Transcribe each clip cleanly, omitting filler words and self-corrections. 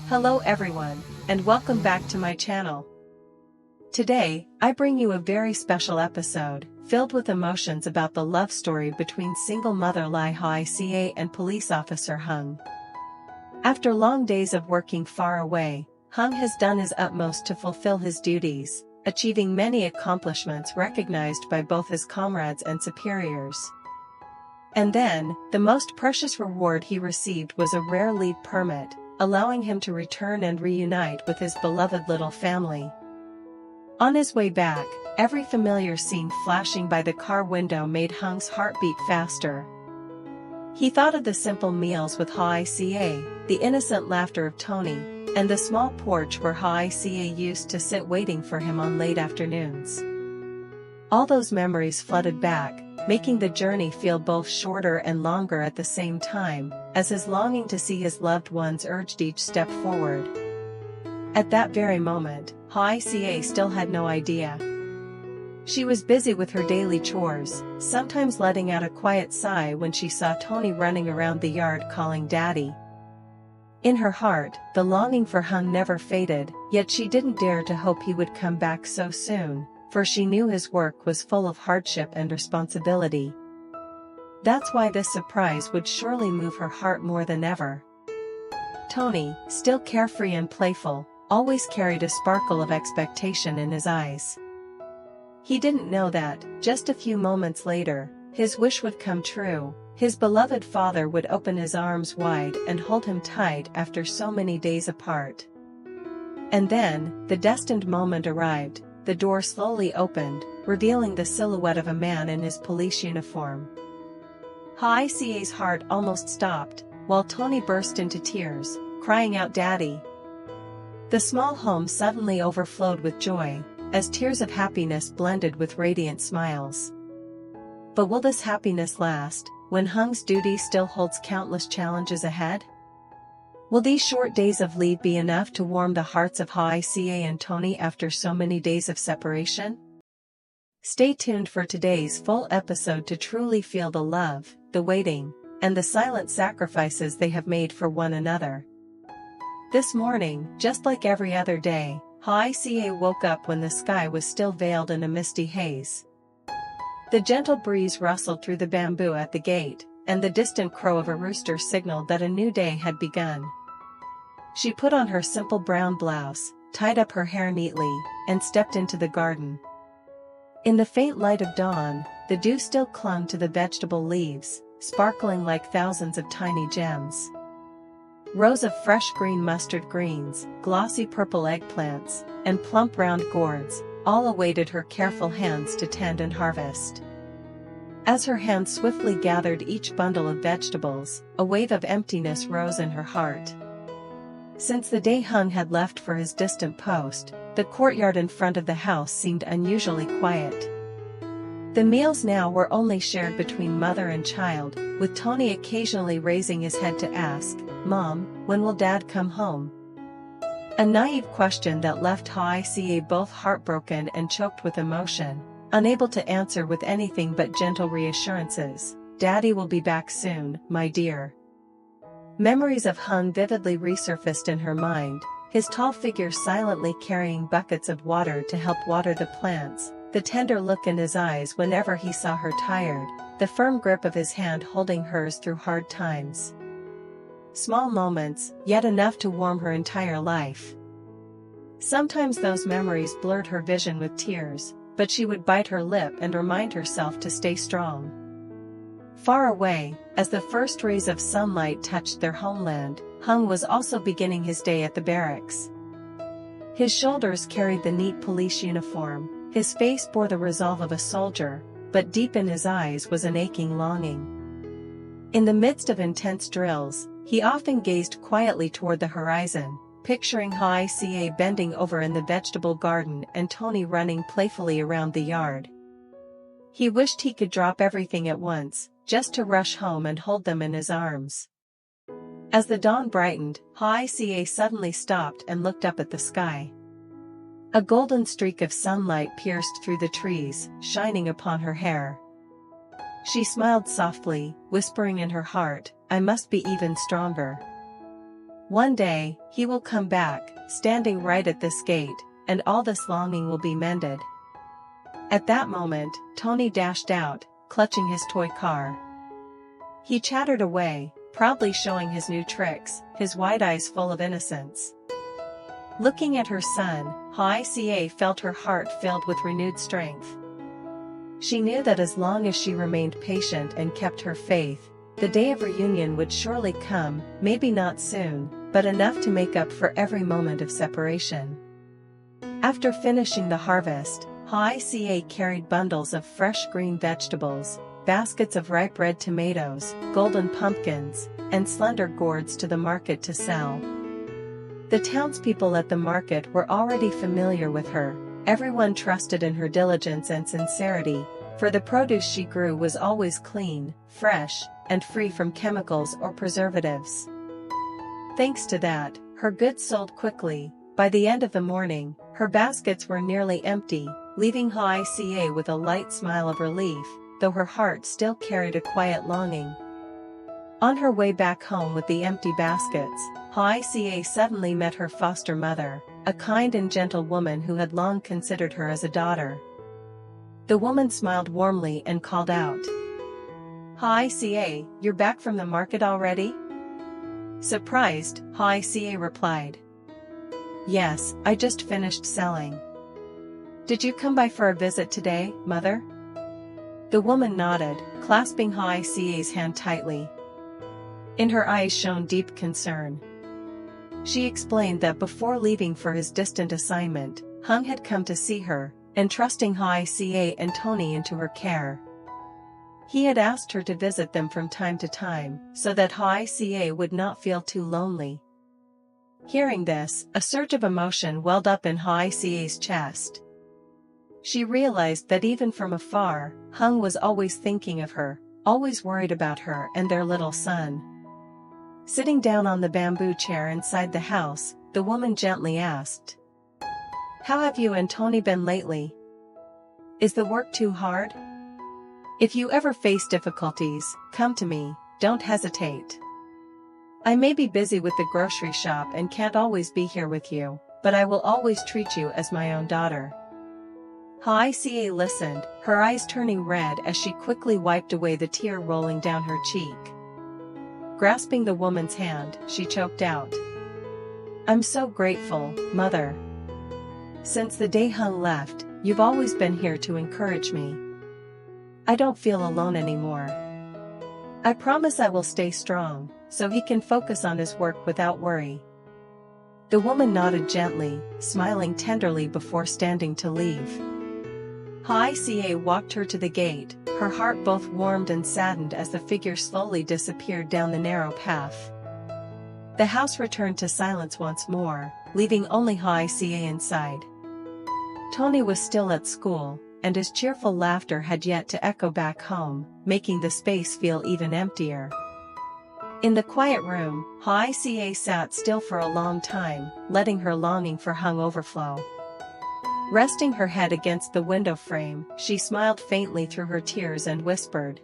Hello everyone, and welcome back to my channel. Today, I bring you a very special episode, filled with emotions about the love story between single mother Hoai Ca and police officer Hung. After long days of working far away, Hung has done his utmost to fulfill his duties, achieving many accomplishments recognized by both his comrades and superiors. And then, the most precious reward he received was a rare leave permit, allowing him to return and reunite with his beloved little family. On his way back, every familiar scene flashing by the car window made Hung's heart beat faster. He thought of the simple meals with Hoai Ca, the innocent laughter of Tony, and the small porch where Hoai Ca used to sit waiting for him on late afternoons. All those memories flooded back, making the journey feel both shorter and longer at the same time, as his longing to see his loved ones urged each step forward. At that very moment, Hoai Ca still had no idea. She was busy with her daily chores, sometimes letting out a quiet sigh when she saw Tony running around the yard calling Daddy. In her heart, the longing for Hung never faded, yet she didn't dare to hope he would come back so soon, for she knew his work was full of hardship and responsibility. That's why this surprise would surely move her heart more than ever. Tony, still carefree and playful, always carried a sparkle of expectation in his eyes. He didn't know that, just a few moments later, his wish would come true. His beloved father would open his arms wide and hold him tight after so many days apart. And then, the destined moment arrived. The door slowly opened, revealing the silhouette of a man in his police uniform. Hoai Ca's heart almost stopped, while Tony burst into tears, crying out Daddy. The small home suddenly overflowed with joy, as tears of happiness blended with radiant smiles. But will this happiness last, when Hung's duty still holds countless challenges ahead? Will these short days of leave be enough to warm the hearts of Hoai Ca and Tony after so many days of separation? Stay tuned for today's full episode to truly feel the love, the waiting, and the silent sacrifices they have made for one another. This morning, just like every other day, Hoai Ca woke up when the sky was still veiled in a misty haze. The gentle breeze rustled through the bamboo at the gate, and the distant crow of a rooster signaled that a new day had begun. She put on her simple brown blouse, tied up her hair neatly, and stepped into the garden. In the faint light of dawn, the dew still clung to the vegetable leaves, sparkling like thousands of tiny gems. Rows of fresh green mustard greens, glossy purple eggplants, and plump round gourds, all awaited her careful hands to tend and harvest. As her hands swiftly gathered each bundle of vegetables, a wave of emptiness rose in her heart. Since the day Hung had left for his distant post, the courtyard in front of the house seemed unusually quiet. The meals now were only shared between mother and child, with Tony occasionally raising his head to ask, "Mom, when will Dad come home?" A naive question that left Hoai Ca both heartbroken and choked with emotion, unable to answer with anything but gentle reassurances. "Daddy will be back soon, my dear." Memories of Hung vividly resurfaced in her mind, his tall figure silently carrying buckets of water to help water the plants, the tender look in his eyes whenever he saw her tired, the firm grip of his hand holding hers through hard times. Small moments, yet enough to warm her entire life. Sometimes those memories blurred her vision with tears, but she would bite her lip and remind herself to stay strong. Far away, as the first rays of sunlight touched their homeland, Hung was also beginning his day at the barracks. His shoulders carried the neat police uniform, his face bore the resolve of a soldier, but deep in his eyes was an aching longing. In the midst of intense drills, he often gazed quietly toward the horizon, picturing Hoai Ca bending over in the vegetable garden and Tony running playfully around the yard. He wished he could drop everything at once, just to rush home and hold them in his arms. As the dawn brightened, Hoai Ca suddenly stopped and looked up at the sky. A golden streak of sunlight pierced through the trees, shining upon her hair. She smiled softly, whispering in her heart, "I must be even stronger." One day, he will come back, standing right at this gate, and all this longing will be mended. At that moment, Tony dashed out, clutching his toy car. He chattered away, proudly showing his new tricks, his wide eyes full of innocence. Looking at her son, Hoai Ca felt her heart filled with renewed strength. She knew that as long as she remained patient and kept her faith, the day of reunion would surely come, maybe not soon, but enough to make up for every moment of separation. After finishing the harvest, Hoai Ca carried bundles of fresh green vegetables, baskets of ripe red tomatoes, golden pumpkins, and slender gourds to the market to sell. The townspeople at the market were already familiar with her. Everyone trusted in her diligence and sincerity, for the produce she grew was always clean, fresh, and free from chemicals or preservatives. Thanks to that, her goods sold quickly. By the end of the morning, her baskets were nearly empty, leaving Hoai Ca with a light smile of relief, though her heart still carried a quiet longing. On her way back home with the empty baskets, Hoai Ca suddenly met her foster mother, a kind and gentle woman who had long considered her as a daughter. The woman smiled warmly and called out, "Hoai Ca, you're back from the market already?" Surprised, Hoai Ca replied, "Yes, I just finished selling." "Did you come by for a visit today, mother?" The woman nodded, clasping Hoai Ca's hand tightly. In her eyes shone deep concern. She explained that before leaving for his distant assignment, Hung had come to see her, entrusting Hoai Ca and Tony into her care. He had asked her to visit them from time to time, so that Hoai Ca would not feel too lonely. Hearing this, a surge of emotion welled up in Hoai Ca's chest. She realized that even from afar, Hung was always thinking of her, always worried about her and their little son. Sitting down on the bamboo chair inside the house, the woman gently asked, "How have you and Tony been lately? Is the work too hard? If you ever face difficulties, come to me, don't hesitate. I may be busy with the grocery shop and can't always be here with you, but I will always treat you as my own daughter." Hoai Ca listened, her eyes turning red as she quickly wiped away the tear rolling down her cheek. Grasping the woman's hand, she choked out, "I'm so grateful, Mother. Since the day Hung left, you've always been here to encourage me. I don't feel alone anymore. I promise I will stay strong, so he can focus on his work without worry." The woman nodded gently, smiling tenderly before standing to leave. Hoai Ca walked her to the gate, her heart both warmed and saddened as the figure slowly disappeared down the narrow path. The house returned to silence once more, leaving only Hoai Ca inside. Tony was still at school, and his cheerful laughter had yet to echo back home, making the space feel even emptier. In the quiet room, Hoai Ca sat still for a long time, letting her longing for Hung overflow. Resting her head against the window frame, she smiled faintly through her tears and whispered,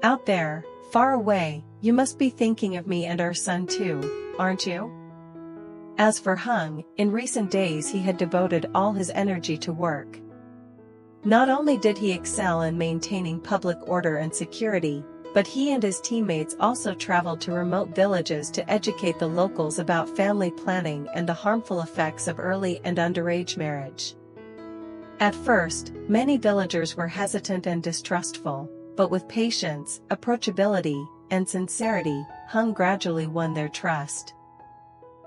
"Out there, far away, you must be thinking of me and our son too, aren't you?" As for Hung, in recent days he had devoted all his energy to work. Not only did he excel in maintaining public order and security, but he and his teammates also traveled to remote villages to educate the locals about family planning and the harmful effects of early and underage marriage. At first, many villagers were hesitant and distrustful, but with patience, approachability, and sincerity, Hung gradually won their trust.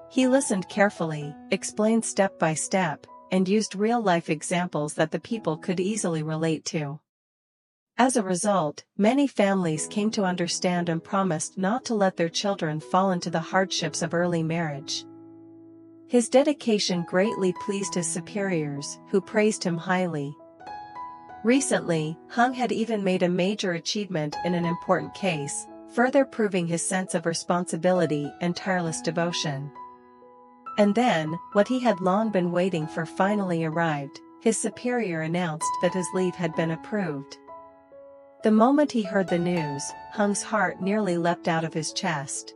He listened carefully, explained step by step, and used real-life examples that the people could easily relate to. As a result, many families came to understand and promised not to let their children fall into the hardships of early marriage. His dedication greatly pleased his superiors, who praised him highly. Recently, Hung had even made a major achievement in an important case, further proving his sense of responsibility and tireless devotion. And then, what he had long been waiting for finally arrived. His superior announced that his leave had been approved. The moment he heard the news, Hung's heart nearly leapt out of his chest.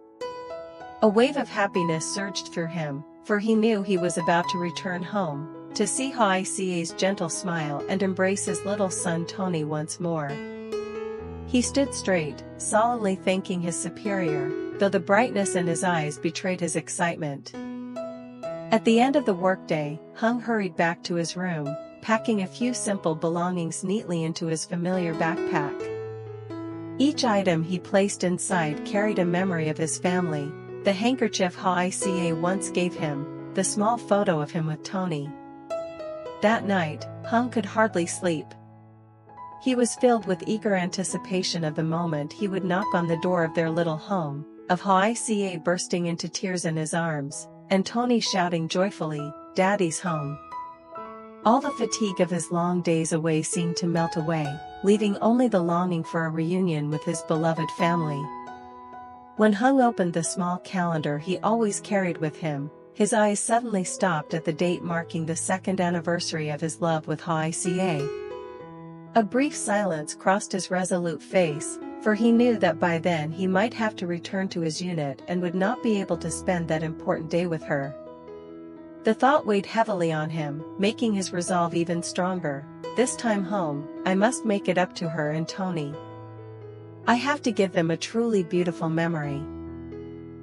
A wave of happiness surged through him, for he knew he was about to return home, to see Hoai Ca's gentle smile and embrace his little son Tony once more. He stood straight, solemnly thanking his superior, though the brightness in his eyes betrayed his excitement. At the end of the workday, Hung hurried back to his room, packing a few simple belongings neatly into his familiar backpack. Each item he placed inside carried a memory of his family: the handkerchief Hoai Ca once gave him, the small photo of him with Tony. That night, Hung could hardly sleep. He was filled with eager anticipation of the moment he would knock on the door of their little home, of Hoai Ca bursting into tears in his arms, and Tony shouting joyfully, "Daddy's home." All the fatigue of his long days away seemed to melt away, leaving only the longing for a reunion with his beloved family. When Hung opened the small calendar he always carried with him, his eyes suddenly stopped at the date marking the second anniversary of his love with Hoai Ca. A brief silence crossed his resolute face, for he knew that by then he might have to return to his unit and would not be able to spend that important day with her. The thought weighed heavily on him, making his resolve even stronger. This time home, I must make it up to her and Tony. I have to give them a truly beautiful memory.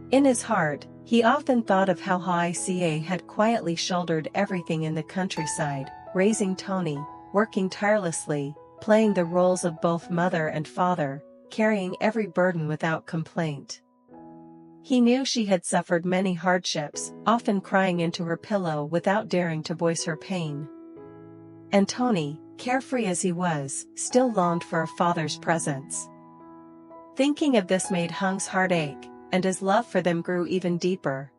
In his heart, he often thought of how Hoai Ca had quietly shouldered everything in the countryside, raising Tony, working tirelessly, playing the roles of both mother and father, carrying every burden without complaint. He knew she had suffered many hardships, often crying into her pillow without daring to voice her pain. And Tony, carefree as he was, still longed for a father's presence. Thinking of this made Hung's heart ache, and his love for them grew even deeper.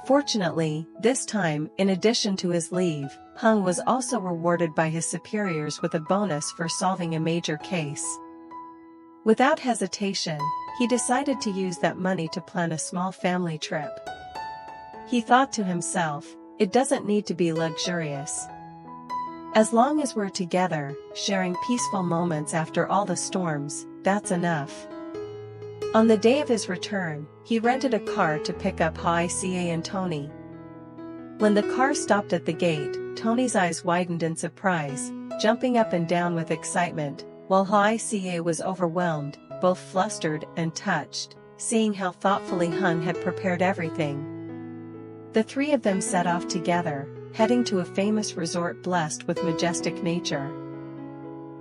Fortunately, this time, in addition to his leave, Hung was also rewarded by his superiors with a bonus for solving a major case. Without hesitation, he decided to use that money to plan a small family trip. He thought to himself, it doesn't need to be luxurious. As long as we're together, sharing peaceful moments after all the storms, that's enough. On the day of his return, he rented a car to pick up Hoai Ca and Tony. When the car stopped at the gate, Tony's eyes widened in surprise, jumping up and down with excitement, while Hoai Ca was overwhelmed, both flustered and touched, seeing how thoughtfully Hung had prepared everything. The three of them set off together, heading to a famous resort blessed with majestic nature.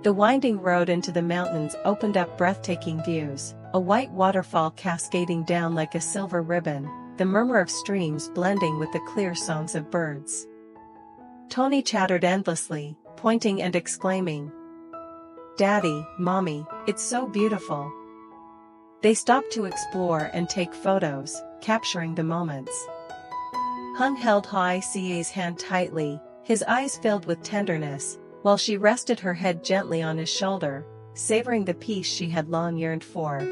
The winding road into the mountains opened up breathtaking views, a white waterfall cascading down like a silver ribbon, the murmur of streams blending with the clear songs of birds. Tony chattered endlessly, pointing and exclaiming, "Daddy, Mommy, it's so beautiful." They stopped to explore and take photos, capturing the moments. Hung held Hoai Ca's hand tightly, his eyes filled with tenderness, while she rested her head gently on his shoulder, savoring the peace she had long yearned for.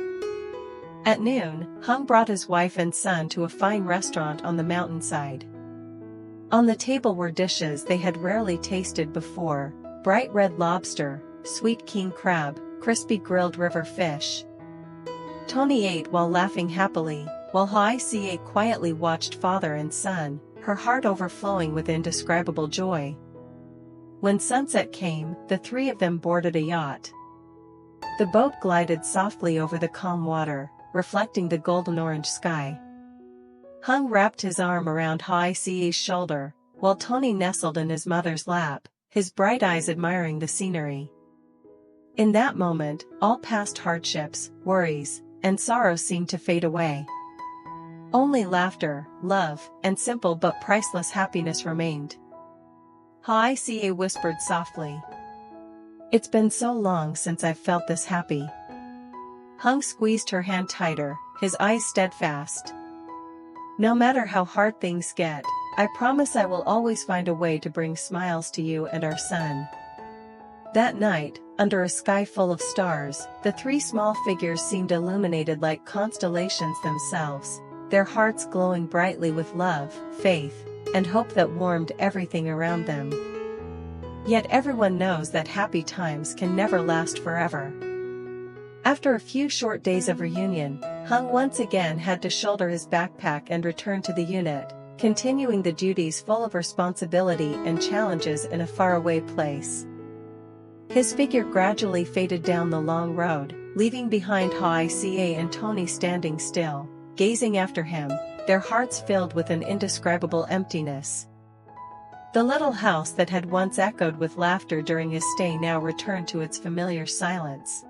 At noon, Hung brought his wife and son to a fine restaurant on the mountainside. On the table were dishes they had rarely tasted before: bright red lobster, sweet king crab, crispy grilled river fish. Tony ate while laughing happily, while Hoai Ca quietly watched father and son, her heart overflowing with indescribable joy. When sunset came, the three of them boarded a yacht. The boat glided softly over the calm water, reflecting the golden orange sky. Hung wrapped his arm around Hoai Ca's shoulder, while Tony nestled in his mother's lap, his bright eyes admiring the scenery. In that moment, all past hardships, worries, and sorrows seemed to fade away. Only laughter, love, and simple but priceless happiness remained. Hoai Ca whispered softly, "It's been so long since I've felt this happy." Hung squeezed her hand tighter, his eyes steadfast. "No matter how hard things get, I promise I will always find a way to bring smiles to you and our son." That night, under a sky full of stars, the three small figures seemed illuminated like constellations themselves, their hearts glowing brightly with love, faith, and hope that warmed everything around them. Yet everyone knows that happy times can never last forever. After a few short days of reunion, Hung once again had to shoulder his backpack and return to the unit, continuing the duties full of responsibility and challenges in a faraway place. His figure gradually faded down the long road, leaving behind Hoai Ca and Tony standing still, gazing after him, their hearts filled with an indescribable emptiness. The little house that had once echoed with laughter during his stay now returned to its familiar silence.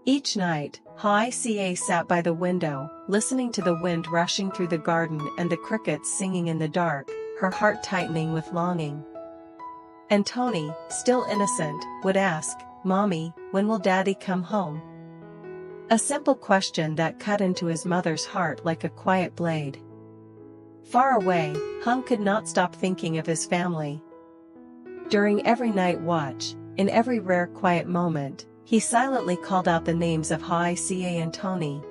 Each night, Hoai Ca sat by the window, listening to the wind rushing through the garden and the crickets singing in the dark, her heart tightening with longing. And Tony, still innocent, would ask, "Mommy, when will Daddy come home?" A simple question that cut into his mother's heart like a quiet blade. Far away, Hung could not stop thinking of his family. During every night watch, in every rare quiet moment, he silently called out the names of Hoai Ca and Tony.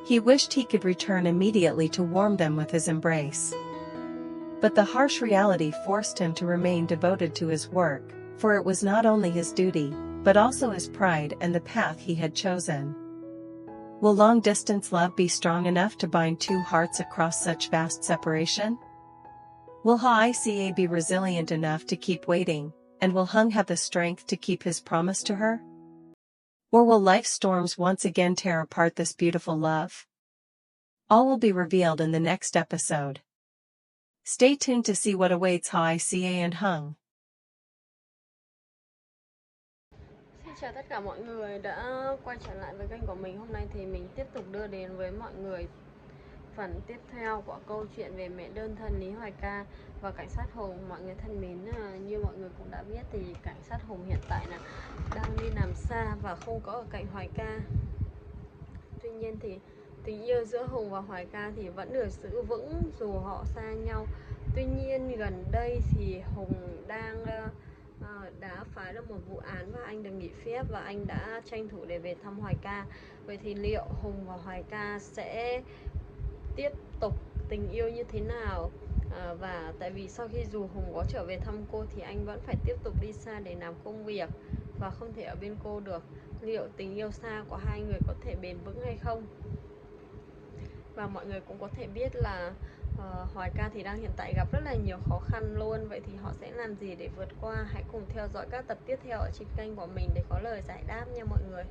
He wished he could return immediately to warm them with his embrace. But the harsh reality forced him to remain devoted to his work, for it was not only his duty, but also his pride and the path he had chosen. Will long-distance love be strong enough to bind two hearts across such vast separation? Will Hoai Ca be resilient enough to keep waiting, and will Hung have the strength to keep his promise to her? Or will life's storms once again tear apart this beautiful love? All will be revealed in the next episode. Stay tuned to see what awaits Hoai Ca and Hung. Xin chào tất cả mọi người đã quay trở lại với kênh của mình. Hôm nay thì mình tiếp tục đưa đến với mọi người phần tiếp theo của câu chuyện về mẹ đơn thân Lý Hoai Ca và cảnh sát Hùng. Mọi người thân mến, như mọi người cũng đã biết thì cảnh sát Hùng hiện tại là đang đi làm xa và không có ở cạnh Hoai Ca. Tuy nhiên thì tình yêu giữa Hùng và Hoai Ca thì vẫn được giữ vững dù họ xa nhau. Tuy nhiên gần đây thì Hùng đã phá được một vụ án và anh được nghỉ phép và anh đã tranh thủ để về thăm Hoai Ca. Vậy thì liệu Hùng và Hoai Ca sẽ tiếp tục tình yêu như thế nào? Và tại vì sau khi dù Hùng có trở về thăm cô thì anh vẫn phải tiếp tục đi xa để làm công việc và không thể ở bên cô được. Liệu tình yêu xa của hai người có thể bền vững hay không? Và mọi người cũng có thể biết là Hoai Ca thì đang hiện tại gặp rất là nhiều khó khăn luôn. Vậy thì họ sẽ làm gì để vượt qua? Hãy cùng theo dõi các tập tiếp theo ở trên kênh của mình để có lời giải đáp nha mọi người.